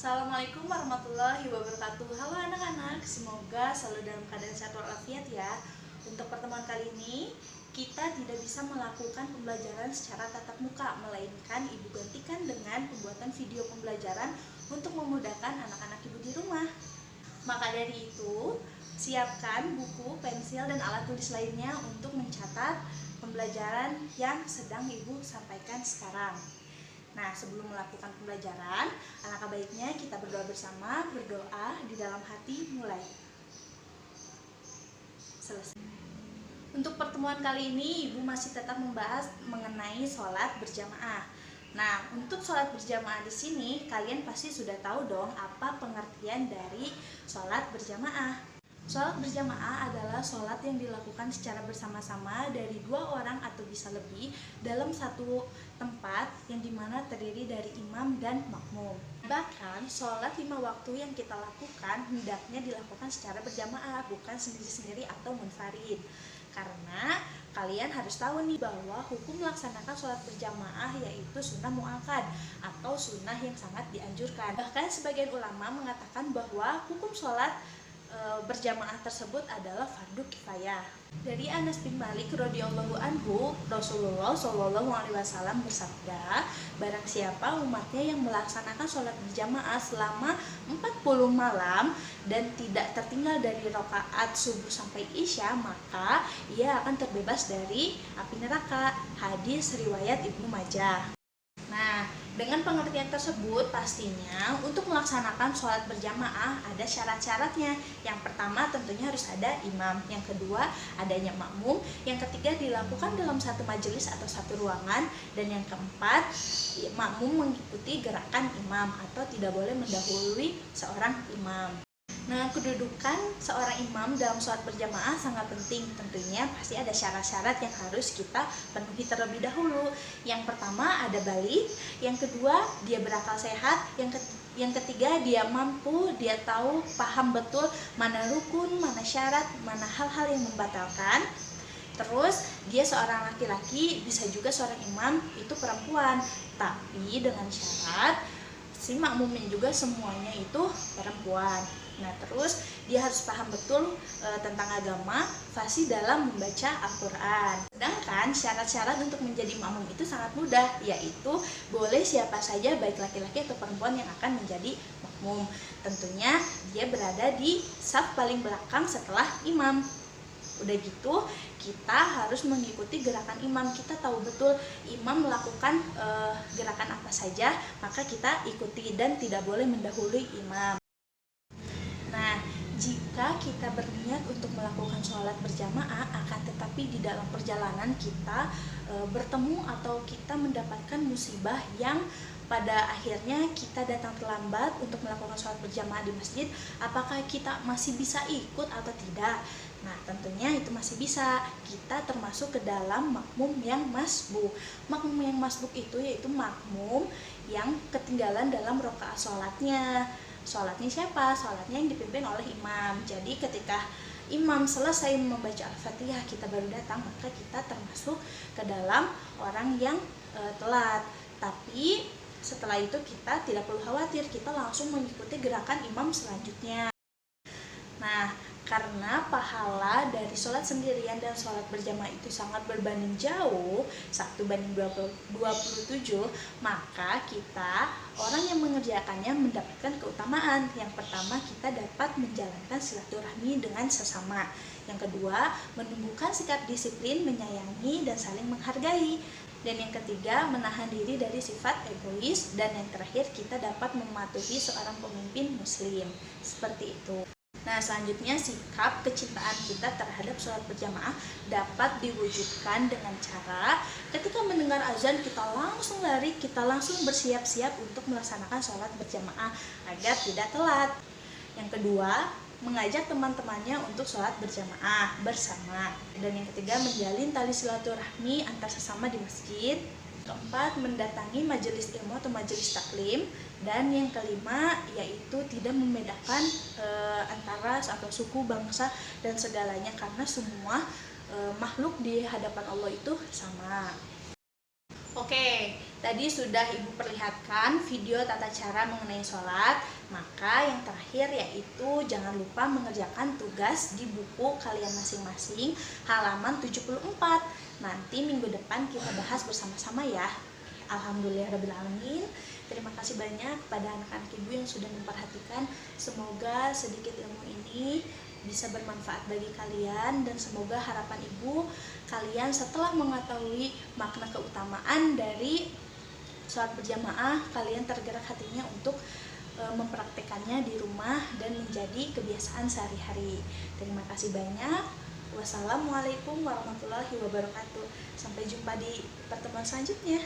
Assalamualaikum warahmatullahi wabarakatuh. Halo anak-anak, semoga selalu dalam keadaan sehat walafiat ya. Untuk pertemuan kali ini, kita tidak bisa melakukan pembelajaran secara tatap muka, melainkan ibu gantikan dengan pembuatan video pembelajaran untuk memudahkan anak-anak ibu di rumah. Maka dari itu, siapkan buku, pensil, dan alat tulis lainnya untuk mencatat pembelajaran yang sedang ibu sampaikan sekarang. Nah, sebelum melakukan pembelajaran, alangkah baiknya kita berdoa bersama, berdoa di dalam hati mulai. Selesai. Untuk pertemuan kali ini, Ibu masih tetap membahas mengenai sholat berjamaah. Nah, untuk sholat berjamaah di sini, kalian pasti sudah tahu dong apa pengertian dari sholat berjamaah. Sholat berjamaah adalah sholat yang dilakukan secara bersama-sama dari 2 orang atau bisa lebih dalam satu tempat yang dimana terdiri dari imam dan makmum. Bahkan sholat 5 waktu yang kita lakukan hendaknya dilakukan secara berjamaah, bukan sendiri-sendiri atau munfarid. Karena kalian harus tahu nih bahwa hukum melaksanakan sholat berjamaah yaitu sunnah muakkad atau sunnah yang sangat dianjurkan. Bahkan sebagian ulama mengatakan bahwa hukum sholat berjamaah tersebut adalah fardu kifayah. Dari Anas bin Malik radhiyallahu anhu, Rasulullah shallallahu alaihi wasallam bersabda, barang siapa umatnya yang melaksanakan sholat berjamaah selama 40 malam dan tidak tertinggal dari rakaat subuh sampai isya, maka ia akan terbebas dari api neraka. Hadis riwayat Ibnu Majah. Nah, dengan pengertian tersebut pastinya untuk melaksanakan sholat berjamaah ada syarat-syaratnya. Yang pertama tentunya harus ada imam, yang kedua adanya makmum, yang ketiga dilakukan dalam satu majelis atau satu ruangan, dan yang keempat makmum mengikuti gerakan imam atau tidak boleh mendahului seorang imam. Nah, kedudukan seorang imam dalam sholat berjamaah sangat penting. Tentunya pasti ada syarat-syarat yang harus kita penuhi terlebih dahulu. Yang pertama ada balik, yang kedua dia berakal sehat, yang ketiga dia mampu, dia tahu, paham betul mana rukun, mana syarat, mana hal-hal yang membatalkan. Terus dia seorang laki-laki, bisa juga seorang imam itu perempuan, tapi dengan syarat si makmumnya juga semuanya itu perempuan. Nah, terus dia harus paham betul tentang agama, fasih dalam membaca Al-Quran. Sedangkan syarat-syarat untuk menjadi makmum itu sangat mudah, yaitu boleh siapa saja baik laki-laki atau perempuan yang akan menjadi makmum. Tentunya dia berada di saf paling belakang setelah imam. Udah gitu, kita harus mengikuti gerakan imam. Kita tahu betul imam melakukan gerakan apa saja, maka kita ikuti dan tidak boleh mendahului imam. Nah, jika kita berniat untuk melakukan sholat berjamaah, akan tetapi di dalam perjalanan kita bertemu atau kita mendapatkan musibah yang pada akhirnya kita datang terlambat untuk melakukan sholat berjamaah di masjid, apakah kita masih bisa ikut atau tidak? Nah, tentunya itu masih bisa. Kita termasuk ke dalam makmum yang masbuk. Makmum yang masbuk itu yaitu makmum yang ketinggalan dalam rakaat sholatnya. Sholatnya siapa? Sholatnya yang dipimpin oleh imam. Jadi ketika imam selesai membaca Al-Fatihah kita baru datang, maka kita termasuk ke dalam orang yang telat. Tapi setelah itu kita tidak perlu khawatir, kita langsung mengikuti gerakan imam selanjutnya. Nah, karena pahala dari sholat sendirian dan sholat berjamaah itu sangat berbanding jauh, 1:27, maka kita, orang yang mengerjakannya mendapatkan keutamaan. Yang pertama, kita dapat menjalankan silaturahmi dengan sesama. Yang kedua, menumbuhkan sikap disiplin, menyayangi, dan saling menghargai. Dan yang ketiga, menahan diri dari sifat egois. Dan yang terakhir, kita dapat mematuhi seorang pemimpin muslim. Seperti itu. Nah, selanjutnya sikap kecintaan kita terhadap sholat berjamaah dapat diwujudkan dengan cara ketika mendengar azan kita langsung lari, kita langsung bersiap-siap untuk melaksanakan sholat berjamaah agar tidak telat. Yang kedua, mengajak teman-temannya untuk sholat berjamaah bersama. Dan yang ketiga, menjalin tali silaturahmi antar sesama di masjid. Keempat, mendatangi majelis ilmu atau majelis taklim. Dan yang kelima, yaitu tidak membedakan antara atau suku, bangsa, dan segalanya, karena semua makhluk di hadapan Allah itu sama. Oke, Tadi sudah Ibu perlihatkan video tata cara mengenai sholat. Maka yang terakhir yaitu jangan lupa mengerjakan tugas di buku kalian masing-masing halaman 74. Nanti minggu depan kita bahas bersama-sama ya. Alhamdulillahirrabbilalamin. Terima kasih banyak kepada anak-anak Ibu yang sudah memperhatikan. Semoga sedikit ilmu ini bisa bermanfaat bagi kalian, dan semoga harapan Ibu, kalian setelah mengetahui makna keutamaan dari sholat berjamaah, kalian tergerak hatinya untuk mempraktekannya di rumah dan menjadi kebiasaan sehari-hari. Terima kasih banyak. Wassalamualaikum warahmatullahi wabarakatuh. Sampai jumpa di pertemuan selanjutnya.